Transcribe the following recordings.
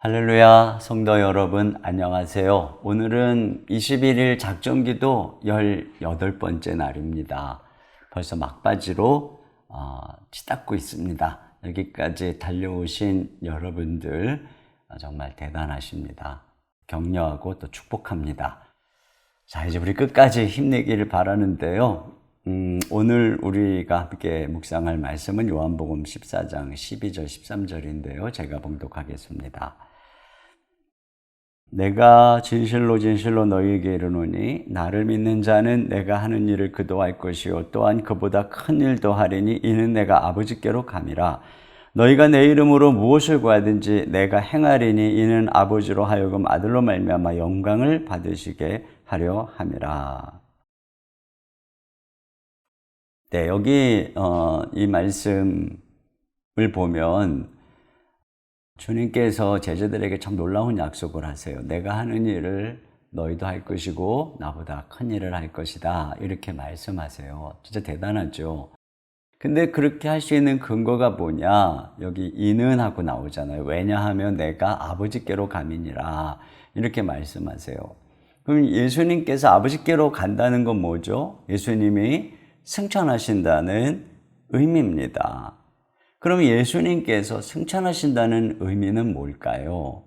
할렐루야, 성도 여러분, 안녕하세요. 오늘은 21일 작정기도 18번째 날입니다. 벌써 막바지로 치닫고 있습니다. 여기까지 달려오신 여러분들 정말 대단하십니다. 격려하고 또 축복합니다. 자, 이제 우리 끝까지 힘내기를 바라는데요. 오늘 우리가 함께 묵상할 말씀은 요한복음 14장 12절 13절인데요. 제가 봉독하겠습니다. 내가 진실로 진실로 너희에게 이르노니 나를 믿는 자는 내가 하는 일을 그도 할 것이요 또한 그보다 큰 일도 하리니 이는 내가 아버지께로 감이라. 너희가 내 이름으로 무엇을 구하든지 내가 행하리니 이는 아버지로 하여금 아들로 말미암아 영광을 받으시게 하려 함이라. 네, 여기 이 말씀을 보면 주님께서 제자들에게 참 놀라운 약속을 하세요. 내가 하는 일을 너희도 할 것이고 나보다 큰 일을 할 것이다. 이렇게 말씀하세요. 진짜 대단하죠. 근데 그렇게 할 수 있는 근거가 뭐냐? 여기 이는 하고 나오잖아요. 왜냐하면 내가 아버지께로 감이니라. 이렇게 말씀하세요. 그럼 예수님께서 아버지께로 간다는 건 뭐죠? 예수님이 승천하신다는 의미입니다. 그럼 예수님께서 승천하신다는 의미는 뭘까요?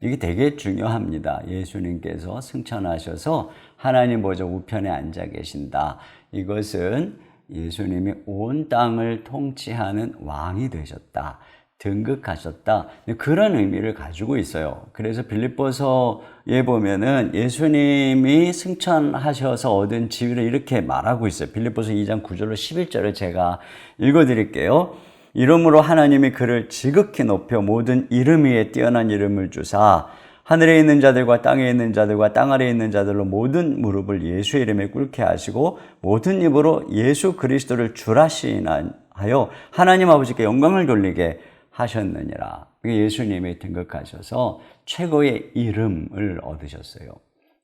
이게 되게 중요합니다. 예수님께서 승천하셔서 하나님 보좌 우편에 앉아 계신다. 이것은 예수님이 온 땅을 통치하는 왕이 되셨다. 등극하셨다. 그런 의미를 가지고 있어요. 그래서 빌립보서에 보면은 예수님이 승천하셔서 얻은 지위를 이렇게 말하고 있어요. 빌립보서 2장 9절로 11절을 제가 읽어드릴게요. 이름으로 하나님이 그를 지극히 높여 모든 이름 위에 뛰어난 이름을 주사 하늘에 있는 자들과 땅에 있는 자들과 땅 아래에 있는 자들로 모든 무릎을 예수 이름에 꿇게 하시고 모든 입으로 예수 그리스도를 주라시나하여 하나님 아버지께 영광을 돌리게 하셨느니라. 예수님이 등극하셔서 최고의 이름을 얻으셨어요.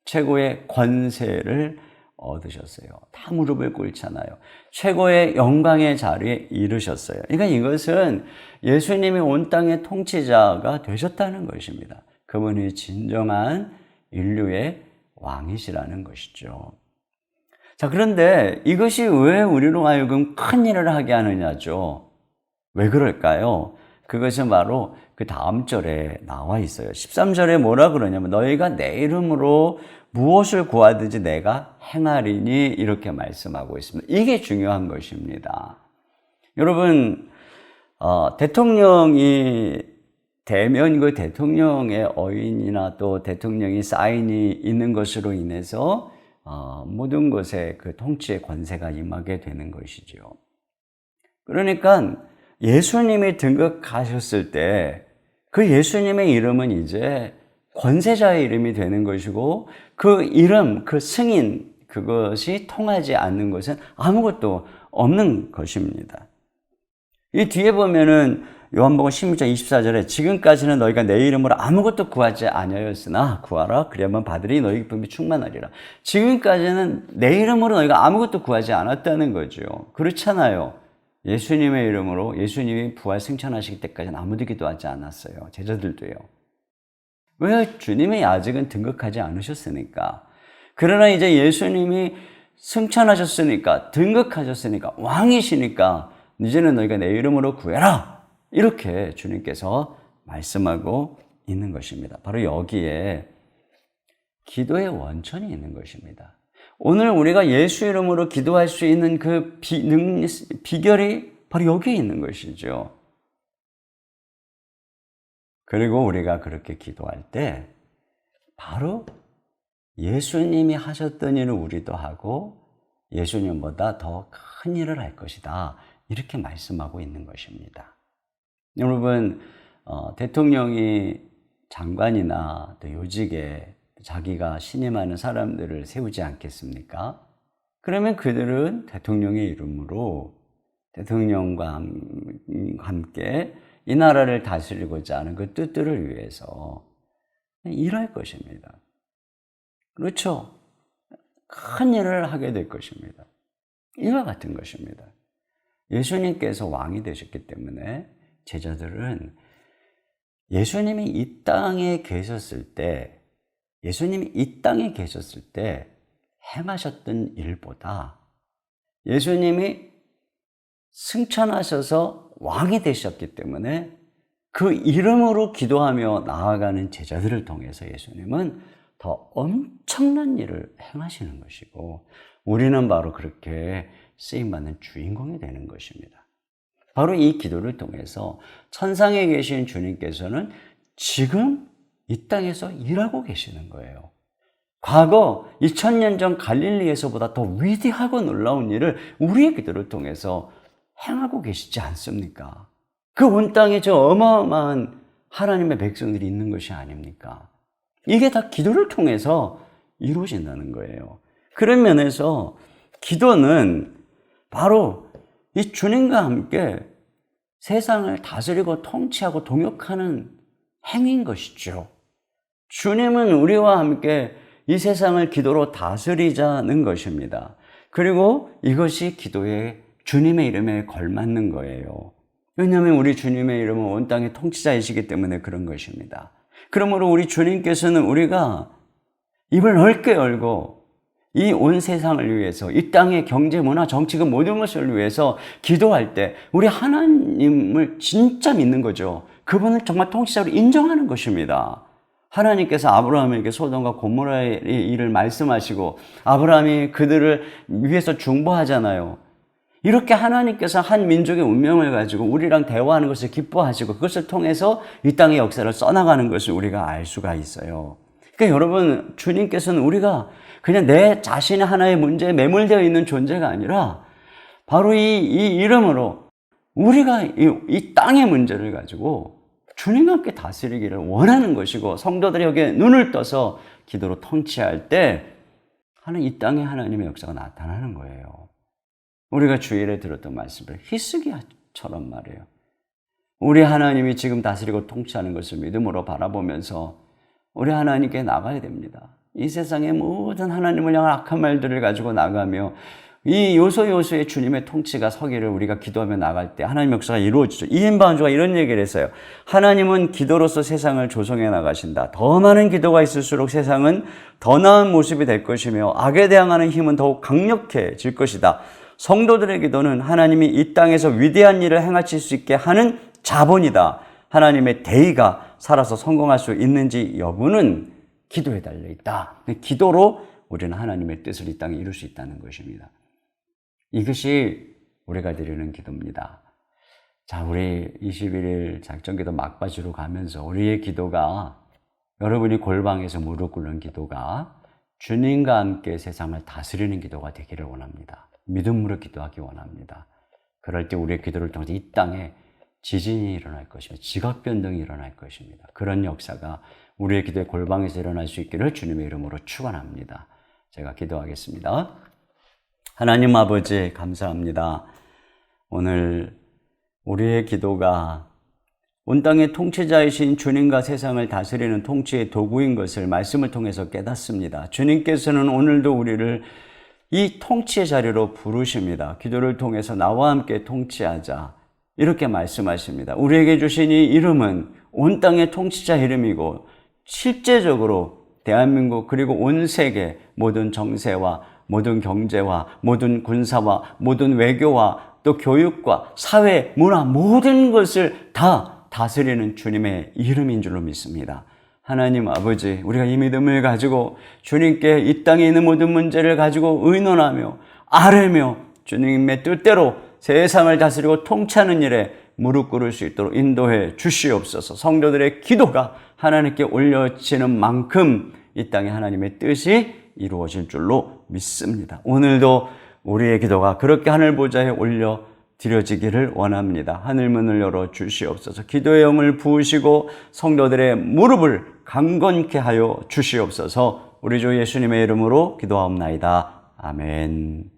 최고의 권세를 얻으셨어요. 다 무릎을 꿇잖아요. 최고의 영광의 자리에 이르셨어요. 그러니까 이것은 예수님이 온 땅의 통치자가 되셨다는 것입니다. 그분이 진정한 인류의 왕이시라는 것이죠. 자, 그런데 이것이 왜 우리로 하여금 큰 일을 하게 하느냐죠. 왜 그럴까요? 그것은 바로 그 다음 절에 나와 있어요. 13절에 뭐라 그러냐면 너희가 내 이름으로 무엇을 구하든지 내가 행하리니 이렇게 말씀하고 있습니다. 이게 중요한 것입니다. 여러분, 대통령이 되면 그 대통령의 어인이나 또 대통령이 사인이 있는 것으로 인해서 모든 것에 그 통치의 권세가 임하게 되는 것이죠. 그러니까 예수님이 등극하셨을 때 그 예수님의 이름은 이제 권세자의 이름이 되는 것이고 그 이름, 그 승인, 그것이 통하지 않는 것은 아무것도 없는 것입니다. 이 뒤에 보면은 요한복음 16장 24절에 지금까지는 너희가 내 이름으로 아무것도 구하지 아니하였으나 구하라 그리하면 받으리 너희 기쁨이 충만하리라. 지금까지는 내 이름으로 너희가 아무것도 구하지 않았다는 거죠. 그렇잖아요. 예수님의 이름으로 예수님이 부활 승천하시기 때까지는 아무도 기도하지 않았어요. 제자들도요. 왜? 주님이 아직은 등극하지 않으셨으니까. 그러나 이제 예수님이 승천하셨으니까, 등극하셨으니까, 왕이시니까 이제는 너희가 내 이름으로 구해라. 이렇게 주님께서 말씀하고 있는 것입니다. 바로 여기에 기도의 원천이 있는 것입니다. 오늘 우리가 예수 이름으로 기도할 수 있는 그 비결이 바로 여기에 있는 것이죠. 그리고 우리가 그렇게 기도할 때 바로 예수님이 하셨던 일을 우리도 하고 예수님보다 더 큰 일을 할 것이다. 이렇게 말씀하고 있는 것입니다. 여러분, 대통령이 장관이나 또 요직에 자기가 신임하는 사람들을 세우지 않겠습니까? 그러면 그들은 대통령의 이름으로 대통령과 함께 이 나라를 다스리고자 하는 그 뜻들을 위해서 일할 것입니다. 그렇죠? 큰 일을 하게 될 것입니다. 이와 같은 것입니다. 예수님께서 왕이 되셨기 때문에 제자들은 예수님이 이 땅에 계셨을 때, 행하셨던 일보다 예수님이 승천하셔서 왕이 되셨기 때문에 그 이름으로 기도하며 나아가는 제자들을 통해서 예수님은 더 엄청난 일을 행하시는 것이고, 우리는 바로 그렇게 쓰임받는 주인공이 되는 것입니다. 바로 이 기도를 통해서 천상에 계신 주님께서는 지금 이 땅에서 일하고 계시는 거예요. 과거 2000년 전 갈릴리에서보다 더 위대하고 놀라운 일을 우리의 기도를 통해서 행하고 계시지 않습니까? 그 온 땅에 저 어마어마한 하나님의 백성들이 있는 것이 아닙니까? 이게 다 기도를 통해서 이루어진다는 거예요. 그런 면에서 기도는 바로 이 주님과 함께 세상을 다스리고 통치하고 동역하는 행위인 것이죠. 주님은 우리와 함께 이 세상을 기도로 다스리자는 것입니다. 그리고 이것이 기도의 주님의 이름에 걸맞는 거예요. 왜냐하면 우리 주님의 이름은 온 땅의 통치자이시기 때문에 그런 것입니다. 그러므로 우리 주님께서는 우리가 입을 넓게 열고 이 온 세상을 위해서, 이 땅의 경제, 문화, 정치 그 모든 것을 위해서 기도할 때 우리 하나님을 진짜 믿는 거죠. 그분을 정말 통치자로 인정하는 것입니다. 하나님께서 아브라함에게 소돔과 고모라의 일을 말씀하시고 아브라함이 그들을 위해서 중보하잖아요. 이렇게 하나님께서 한 민족의 운명을 가지고 우리랑 대화하는 것을 기뻐하시고 그것을 통해서 이 땅의 역사를 써나가는 것을 우리가 알 수가 있어요. 그러니까 여러분, 주님께서는 우리가 그냥 내 자신의 하나의 문제에 매몰되어 있는 존재가 아니라 바로 이 이름으로 우리가 이 땅의 문제를 가지고 주님과 함께 다스리기를 원하는 것이고, 성도들이 여기에 눈을 떠서 기도로 통치할 때 이 땅에 하나님의 역사가 나타나는 거예요. 우리가 주일에 들었던 말씀을 히스기야처럼 말이에요. 우리 하나님이 지금 다스리고 통치하는 것을 믿음으로 바라보면서 우리 하나님께 나가야 됩니다. 이 세상의 모든 하나님을 향한 악한 말들을 가지고 나가며 이 요소요소의 주님의 통치가 서기를 우리가 기도하며 나갈 때 하나님의 역사가 이루어지죠. 이엔 바운주가 이런 얘기를 했어요. 하나님은 기도로서 세상을 조성해 나가신다. 더 많은 기도가 있을수록 세상은 더 나은 모습이 될 것이며 악에 대항하는 힘은 더욱 강력해질 것이다. 성도들의 기도는 하나님이 이 땅에서 위대한 일을 행하실 수 있게 하는 자본이다. 하나님의 대의가 살아서 성공할 수 있는지 여부는 기도에 달려 있다. 기도로 우리는 하나님의 뜻을 이 땅에 이룰 수 있다는 것입니다. 이것이 우리가 드리는 기도입니다. 자, 우리 21일 작전기도 막바지로 가면서 우리의 기도가, 여러분이 골방에서 무릎 꿇는 기도가 주님과 함께 세상을 다스리는 기도가 되기를 원합니다. 믿음으로 기도하기 원합니다. 그럴 때 우리의 기도를 통해서 이 땅에 지진이 일어날 것이며 지각 변동이 일어날 것입니다. 그런 역사가 우리의 기도의 골방에서 일어날 수 있기를 주님의 이름으로 축원합니다. 제가 기도하겠습니다. 하나님 아버지, 감사합니다. 오늘 우리의 기도가 온 땅의 통치자이신 주님과 세상을 다스리는 통치의 도구인 것을 말씀을 통해서 깨닫습니다. 주님께서는 오늘도 우리를 이 통치의 자리로 부르십니다. 기도를 통해서 나와 함께 통치하자, 이렇게 말씀하십니다. 우리에게 주신 이 이름은 온 땅의 통치자 이름이고, 실제적으로 대한민국 그리고 온 세계 모든 정세와 모든 경제와 모든 군사와 모든 외교와 또 교육과 사회, 문화 모든 것을 다 다스리는 주님의 이름인 줄로 믿습니다. 하나님 아버지, 우리가 이 믿음을 가지고 주님께 이 땅에 있는 모든 문제를 가지고 의논하며 아뢰며 주님의 뜻대로 세상을 다스리고 통치하는 일에 무릎 꿇을 수 있도록 인도해 주시옵소서. 성도들의 기도가 하나님께 올려지는 만큼 이 땅에 하나님의 뜻이 이루어질 줄로 믿습니다. 오늘도 우리의 기도가 그렇게 하늘 보좌에 올려 드려지기를 원합니다. 하늘문을 열어 주시옵소서. 기도의 영을 부으시고 성도들의 무릎을 강건케 하여 주시옵소서. 우리 주 예수님의 이름으로 기도하옵나이다. 아멘.